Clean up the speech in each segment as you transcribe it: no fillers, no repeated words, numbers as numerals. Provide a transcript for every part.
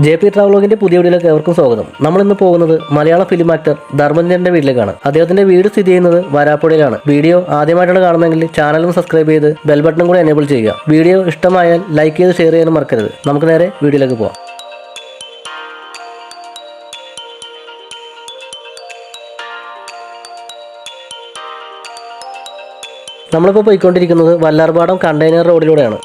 JP ട്രാവലോഗിന്റെ പുതിയ വീഡിയോയിലേക്ക് ഏവർക്കും സ്വാഗതം. നമ്മൾ ഇന്ന് പോകുന്നത് മലയാള ഫിലിം ആക്ടർ ധർമ്മജന്റെ വീട്ടിലേക്കാണ്. അദ്ദേഹത്തിന്റെ വീട് സ്ഥിതി ചെയ്യുന്നത് വരാപ്പുഴയിലാണ്. വീഡിയോ ആദ്യമായിട്ടാണ് കാണുന്നതെങ്കിൽ ചാനലും സബ്സ്ക്രൈബ് ചെയ്ത് ബെൽ ബട്ടണും കൂടി എനേബിൾ ചെയ്യുക. വീഡിയോ ഇഷ്ടമായാൽ ലൈക്ക് ചെയ്ത് ഷെയർ ചെയ്യാനും മറക്കരുത്. നമുക്ക് നേരെ വീഡിയോയിലേക്ക് പോകാം. നമ്മളിപ്പോൾ പോയിക്കൊണ്ടിരിക്കുന്നത് വല്ലാർപാടം കണ്ടെയ്നർ റോഡിലൂടെയാണ്.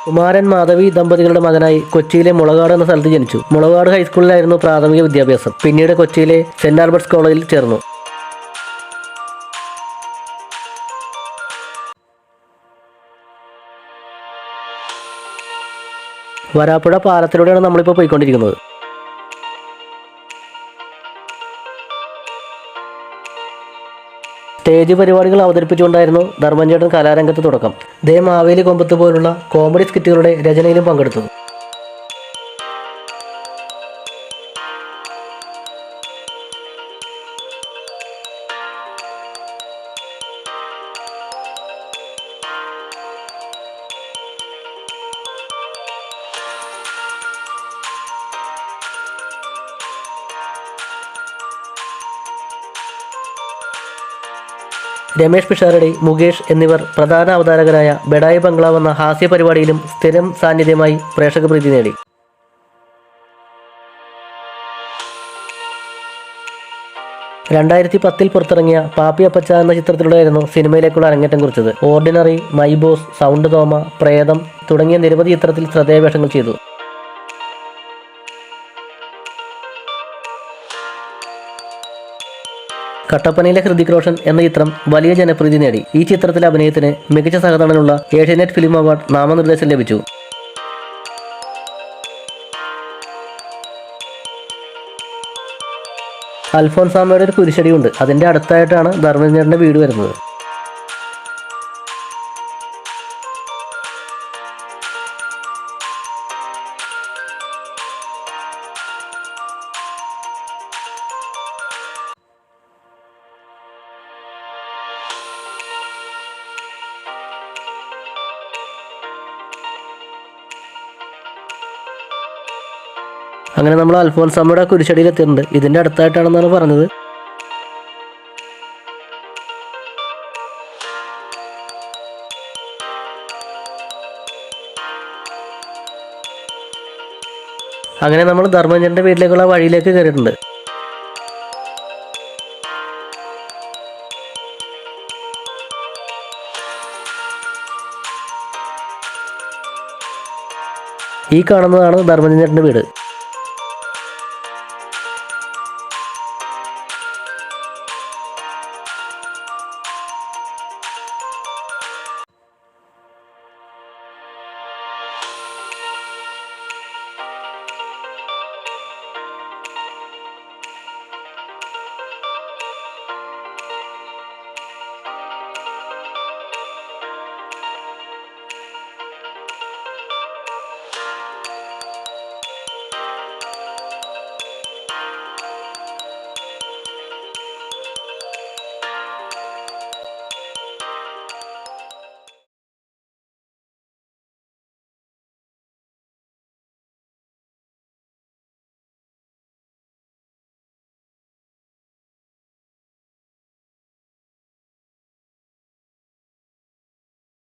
കുമാരൻ മാധവി ദമ്പതികളുടെ മകനായി കൊച്ചിയിലെ മുളകാട് എന്ന സ്ഥലത്ത് ജനിച്ചു. മുളകാട് ഹൈസ്കൂളിലായിരുന്നു പ്രാഥമിക വിദ്യാഭ്യാസം. പിന്നീട് കൊച്ചിയിലെ സെന്റ് ആൽബർട്ട്സ് കോളേജിൽ ചേർന്നു. വരാപ്പുഴ പാലത്തിലൂടെയാണ് നമ്മളിപ്പോൾ പോയിക്കൊണ്ടിരിക്കുന്നത്. സ്റ്റേജ് പരിപാടികൾ അവതരിപ്പിച്ചുകൊണ്ടായിരുന്നു ധർമ്മഞ്ചേട്ടൻ കലാരംഗത്ത് തുടക്കം. ദേ മാവേലി കൊമ്പത്ത് പോലുള്ള കോമഡി സ്കിറ്റുകളുടെ രചനയിലും പങ്കെടുത്തു. രമേഷ് പിഷാരടി, മുകേഷ് എന്നിവർ പ്രധാന അവതാരകരായ ബെഡായി ബംഗ്ലാവ് എന്ന ഹാസ്യ പരിപാടിയിലും സ്ഥിരം സാന്നിധ്യമായി പ്രേക്ഷക പ്രീതി നേടി. രണ്ടായിരത്തി പുറത്തിറങ്ങിയ പാപ്പി അപ്പച്ച എന്ന ചിത്രത്തിലൂടെയായിരുന്നു സിനിമയിലേക്കുള്ള അരങ്ങേറ്റം കുറിച്ചത്. ഓർഡിനറി, മൈ ബോസ്, സൗണ്ട് തോമ, പ്രേതം തുടങ്ങിയ നിരവധി ചിത്രത്തിൽ ശ്രദ്ധേയവേഷങ്ങൾ ചെയ്തു. കട്ടപ്പനയിലെ ഹൃതിക് റോഷൻ എന്ന ചിത്രം വലിയ ജനപ്രീതി നേടി. ഈ ചിത്രത്തിലെ അഭിനയത്തിന് മികച്ച സഹനടനുള്ള ഏഷ്യാനെറ്റ് ഫിലിം അവാർഡ് നാമനിർദ്ദേശം ലഭിച്ചു. അൽഫോൻസാമ്മയുടെ ഒരു കുരിശടിയുണ്ട്. അതിന്റെ അടുത്തായിട്ടാണ് ധർമ്മജന്റെ വീട് വരുന്നത്. അങ്ങനെ നമ്മൾ അൽഫോൻസാമ്മയുടെ കുരിശടിയിലെത്തിയിട്ടുണ്ട്. ഇതിൻ്റെ അടുത്തായിട്ടാണെന്നാണ് പറഞ്ഞത്. അങ്ങനെ നമ്മൾ ധർമ്മജന്റെ വീട്ടിലേക്കുള്ള വഴിയിലേക്ക് കയറിയിട്ടുണ്ട്. ഈ കാണുന്നതാണ് ധർമ്മജന്റെ വീട്.